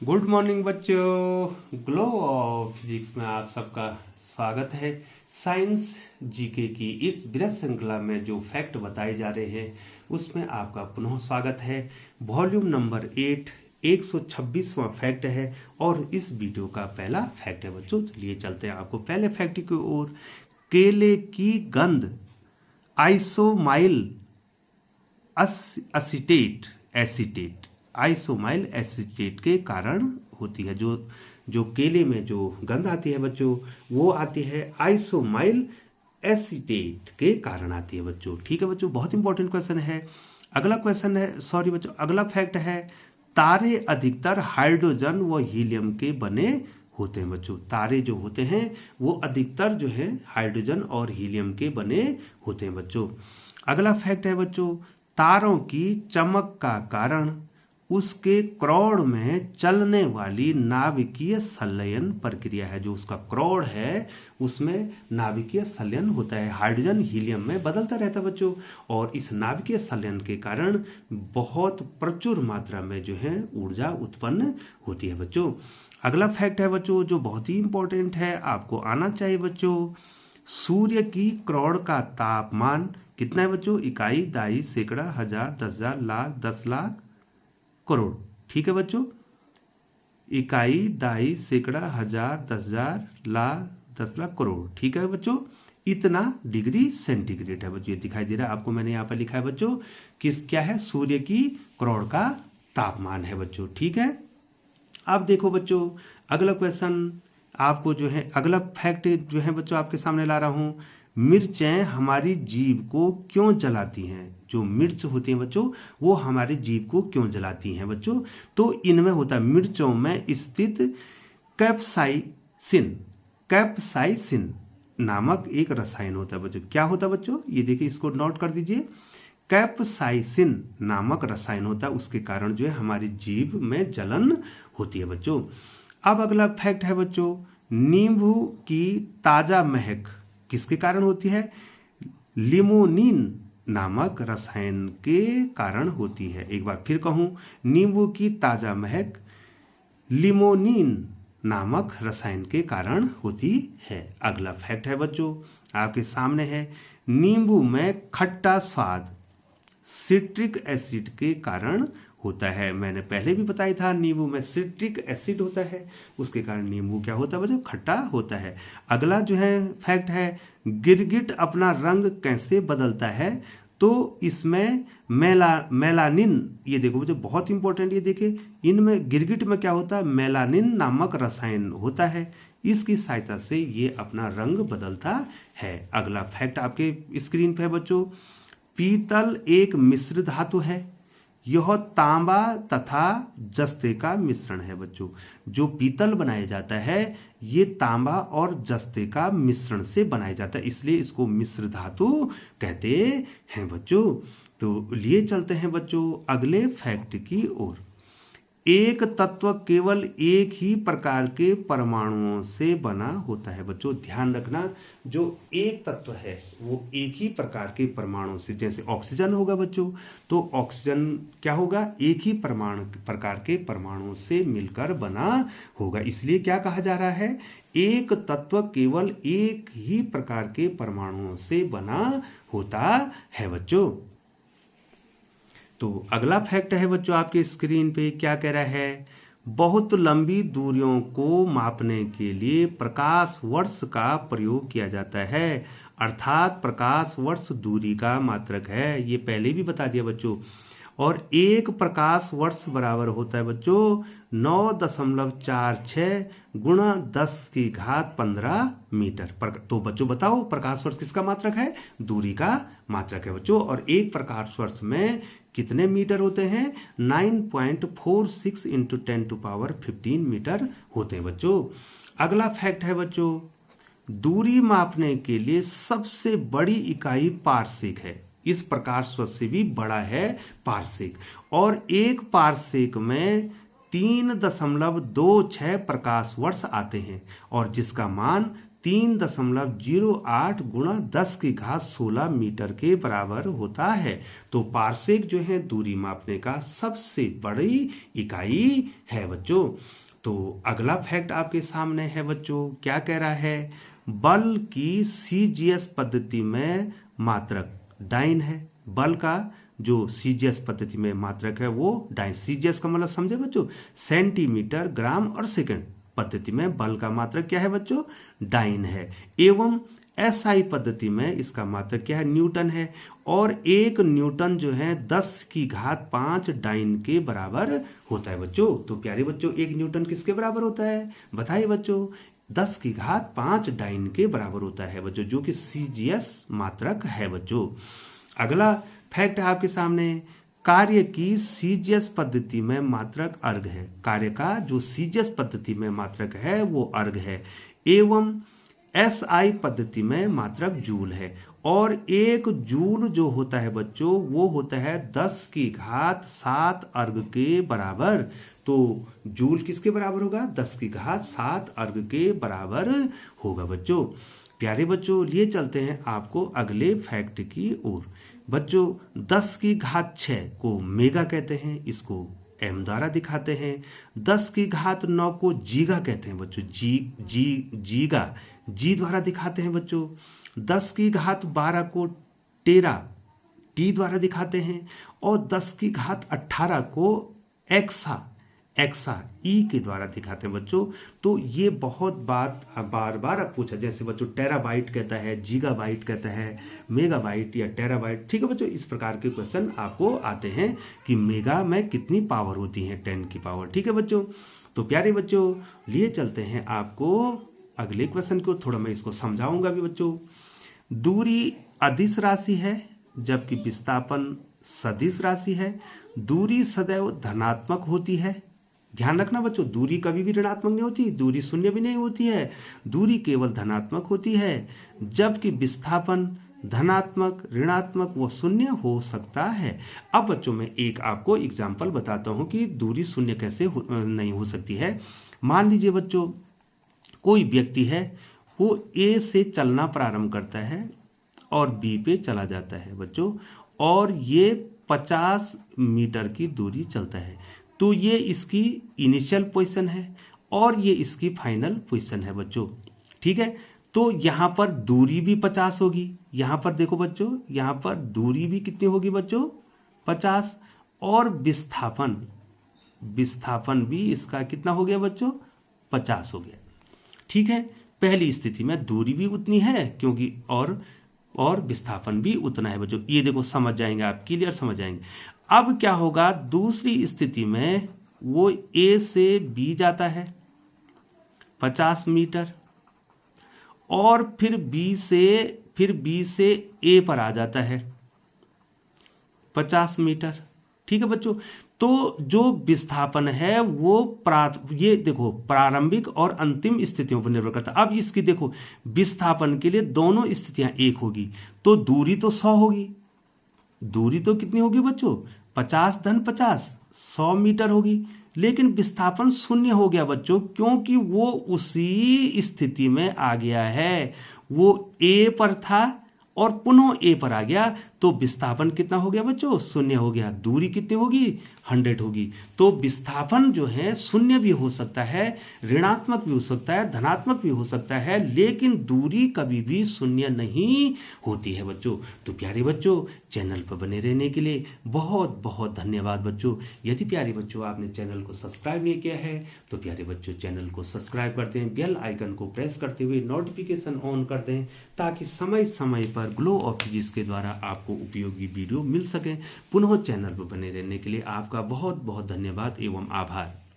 Good morning बच्चों, glow of physics में आप सबका स्वागत है। साइंस जीके की इस बृहद श्रृंखला में जो फैक्ट बताए जा रहे हैं उसमें आपका पुनः स्वागत है। वॉल्यूम नंबर 8 126वां फैक्ट है और इस वीडियो का पहला फैक्ट है बच्चों। चलिए चलते हैं आपको पहले फैक्ट की ओर। केले की गंध आइसोमाइल एसीटेट आइसोमाइल एसीटेट के कारण होती है। जो केले में जो गंध आती है बच्चों वो आती है आइसोमाइल एसीटेट के कारण आती है बच्चों। ठीक है बच्चों, बहुत इंपॉर्टेंट क्वेश्चन है। अगला क्वेश्चन है, सॉरी बच्चों, अगला फैक्ट है तारे अधिकतर हाइड्रोजन व हीलियम के बने होते हैं बच्चों। तारे जो होते हैं वो अधिकतर जो है हाइड्रोजन और हीलियम के बने होते हैं बच्चों। अगला फैक्ट है बच्चों, तारों की चमक का कारण उसके क्रोड में चलने वाली नाभिकीय संलयन प्रक्रिया है। जो उसका क्रोड है उसमें नाभिकीय संलयन होता है, हाइड्रोजन हीलियम में बदलता रहता है बच्चों। और इस नाभिकीय संलयन के कारण बहुत प्रचुर मात्रा में जो है ऊर्जा उत्पन्न होती है बच्चों। अगला फैक्ट है बच्चों जो बहुत ही इंपॉर्टेंट है, आपको आना चाहिए बच्चों। सूर्य की क्रोड का तापमान कितना है बच्चों? इकाई, दाई, सैकड़ा, हजार, 10,000, लाख, 10 लाख, करोड़। ठीक है बच्चों, इकाई, दाई, सैकड़ा, हजार, 10,000, लाख, 10 लाख, करोड़। ठीक है बच्चों, इतना डिग्री सेंटीग्रेड है बच्चों। ये दिखाई दे रहा है आपको, मैंने यहाँ पर लिखा है बच्चों क्या है? सूर्य की क्रोड का तापमान है बच्चों। ठीक है, अब देखो बच्चों अगला क्वेश्चन आपको जो है, अगला फैक्ट जो है बच्चों आपके सामने ला रहा हूं। मिर्चें हमारी जीभ को क्यों जलाती हैं? जो मिर्च होती हैं बच्चों वो हमारे जीभ को क्यों जलाती हैं बच्चों? तो इनमें होता है, मिर्चों में स्थित कैप्साइसिन नामक एक रसायन होता है बच्चों। क्या होता है बच्चों? ये देखिए, इसको नोट कर दीजिए। कैप्साइसिन नामक रसायन होता है, उसके कारण जो है हमारी जीभ में जलन होती है बच्चों। अब अगला फैक्ट है बच्चों, नींबू की ताजा महक किसके कारण होती है? लिमोनिन नामक रसायन के कारण होती है। एक बार फिर कहूं, नींबू की ताजा महक लिमोनिन नामक रसायन के कारण होती है। अगला फैक्ट है बच्चों आपके सामने है, नींबू में खट्टा स्वाद सिट्रिक एसिड के कारण होता है। मैंने पहले भी बताया था, नींबू में सिट्रिक एसिड होता है, उसके कारण नींबू क्या होता है बच्चों? खट्टा होता है। अगला जो है फैक्ट है, गिरगिट अपना रंग कैसे बदलता है? तो इसमें मेलानिन, ये देखो बच्चों बहुत इंपॉर्टेंट, ये देखिए इनमें गिरगिट में क्या होता है? मेलानिन नामक रसायन होता है, इसकी सहायता से ये अपना रंग बदलता है। अगला फैक्ट आपके स्क्रीन पे है बच्चों, पीतल एक मिश्र धातु है। यह तांबा तथा जस्ते का मिश्रण है बच्चों। जो पीतल बनाया जाता है ये तांबा और जस्ते का मिश्रण से बनाया जाता है, इसलिए इसको मिश्र धातु कहते हैं बच्चों। तो लिए चलते हैं बच्चों अगले फैक्ट की ओर। एक तत्व केवल एक ही प्रकार के परमाणुओं से बना होता है बच्चों। ध्यान रखना, जो एक तत्व है वो एक ही प्रकार के परमाणुओं से, जैसे ऑक्सीजन होगा बच्चों, तो ऑक्सीजन क्या होगा? एक ही प्रकार के परमाणुओं से मिलकर बना होगा, इसलिए क्या कहा जा रहा है? एक तत्व केवल एक ही प्रकार के परमाणुओं से बना होता है बच्चों। तो अगला फैक्ट है बच्चों आपके स्क्रीन पे, क्या कह रहा है? बहुत लंबी दूरियों को मापने के लिए प्रकाश वर्ष का प्रयोग किया जाता है, अर्थात प्रकाश वर्ष दूरी का मात्रक है। ये पहले भी बता दिया बच्चों। और एक प्रकाश वर्ष बराबर होता है बच्चों 9.46 गुणा 10⁻15 मीटर। तो बच्चों बताओ प्रकाश वर्ष किसका मात्रक है? दूरी का मात्रक है बच्चों। और एक प्रकाश वर्ष में कितने मीटर होते हैं? 9.46 × 10⁻15 मीटर होते हैं बच्चों। अगला फैक्ट है बच्चों, दूरी मापने के लिए सबसे बड़ी इकाई पारसेक है। इस प्रकाश वर्ष से भी बड़ा है पारसेक, और एक पारसेक में 3.26 प्रकाश वर्ष आते हैं, और जिसका मान 3.08 गुणा 10 की घात 16 मीटर के बराबर होता है। तो पारसेक जो है दूरी मापने का सबसे बड़ी इकाई है बच्चों। तो अगला फैक्ट आपके सामने है बच्चों, क्या कह रहा है, बल की सीजीएस पद्धति में मात्रक डाइन है। बल का जो सीजीएस पद्धति में मात्रक है वो डाइन, सीजीएस का मतलब समझे बच्चों, सेंटीमीटर, ग्राम और सेकंड पद्धति में बल का मात्रक क्या है बच्चों, डाइन है। एवं एसआई पद्धति में इसका मात्रक क्या है, न्यूटन है। और 1 न्यूटन जो है 10 की घात 5 डाइन के बराबर होता है बच्चों। तो प्यारे बच्चों 1 न्यूटन किसके बराबर होता है, बताइए बच्चों, 10 की घात 5 डाइन के बराबर होता है बच्चों, जो कि सीजीएस मात्रक है बच्चों। अगला फैक्ट है आपके सामने, कार्य की सीजीएस पद्धति में मात्रक अर्ग है। कार्य का जो सीजीएस पद्धति में मात्रक है वो अर्ग है। एवं एसआई पद्धति में मात्रक जूल है। और 1 जूल जो होता है बच्चों वो होता है 10 की घात 7 अर्ग के बराबर। तो जूल किसके बराबर होगा, 10 की घात 7 अर्ग के बराबर होगा बच्चों। प्यारे बच्चों लिए चलते हैं आपको अगले फैक्ट की ओर। बच्चों 10 की घात 6 को मेगा कहते हैं, इसको एम द्वारा दिखाते हैं। 10 की घात 9 को जीगा कहते हैं बच्चों, जीगा जी द्वारा दिखाते हैं बच्चों। 10 की घात 12 को टेरा टी द्वारा दिखाते हैं। और 10 की घात 18 को एक्सा ई के द्वारा दिखाते हैं बच्चों। तो ये बहुत बार बार अब पूछा, जैसे बच्चों टेराबाइट कहता है, गीगाबाइट कहता है, मेगाबाइट या टेराबाइट, ठीक है बच्चों। इस प्रकार के क्वेश्चन आपको आते हैं कि मेगा में कितनी पावर होती है, 10 की पावर, ठीक है बच्चों। तो प्यारे बच्चों लिए चलते हैं आपको अगले क्वेश्चन को, थोड़ा मैं इसको समझाऊंगा भी बच्चों। दूरी अदिश राशि है जबकि विस्थापन सदिश राशि है। दूरी सदैव धनात्मक होती है, ध्यान रखना बच्चों, दूरी कभी भी ऋणात्मक नहीं होती, दूरी शून्य भी नहीं होती है, दूरी केवल धनात्मक होती है। जबकि विस्थापन धनात्मक, ऋणात्मक व शून्य हो सकता है। अब बच्चों मैं एक आपको एग्जाम्पल बताता हूं कि दूरी शून्य कैसे नहीं हो सकती है। मान लीजिए बच्चों कोई व्यक्ति है, वो ए से चलना प्रारंभ करता है और बी पे चला जाता है बच्चों, और ये 50 मीटर की दूरी चलता है। तो ये इसकी इनिशियल पोजीशन है और ये इसकी फाइनल पोजीशन है बच्चों, ठीक है। तो यहाँ पर दूरी भी 50 होगी, यहाँ पर देखो बच्चों, यहाँ पर दूरी भी कितनी होगी बच्चों, 50। और विस्थापन भी इसका कितना हो गया बच्चों, 50 हो गया, ठीक है। पहली स्थिति में दूरी भी उतनी है क्योंकि और विस्थापन भी उतना है बच्चों। ये देखो समझ जाएंगे आप, क्लियर समझ जाएंगे। अब क्या होगा, दूसरी स्थिति में वो ए से बी जाता है 50 मीटर, और फिर बी से ए पर आ जाता है 50 मीटर, ठीक है बच्चों। तो जो विस्थापन है वो ये देखो प्रारंभिक और अंतिम स्थितियों पर निर्भर करता है। अब इसकी देखो विस्थापन के लिए दोनों स्थितियां एक होगी, तो दूरी तो 100 होगी, दूरी तो कितनी होगी बच्चों, 50 धन 50, 100 मीटर होगी। लेकिन विस्थापन 0 हो गया बच्चों, क्योंकि वो उसी स्थिति में आ गया है, वो ए पर था और पुनः ए पर आ गया, तो विस्थापन कितना हो गया बच्चों, 0 हो गया। दूरी कितनी होगी, 100 होगी। तो विस्थापन जो है 0 भी हो सकता है, ऋणात्मक भी हो सकता है, धनात्मक भी हो सकता है, लेकिन दूरी कभी भी 0 नहीं होती है बच्चों। तो प्यारे बच्चों चैनल पर बने रहने के लिए बहुत बहुत धन्यवाद बच्चों। यदि प्यारे बच्चों आपने चैनल को सब्सक्राइब नहीं किया है तो प्यारे बच्चों चैनल को सब्सक्राइब करते हैं, बेल आइकन को प्रेस करते हुए नोटिफिकेशन ऑन कर दें, ताकि समय समय पर ग्लो ऑफ फिजिक्स के द्वारा आपको उपयोगी वीडियो मिल सके। पुनः चैनल पर बने रहने के लिए आपका बहुत बहुत धन्यवाद एवं आभार।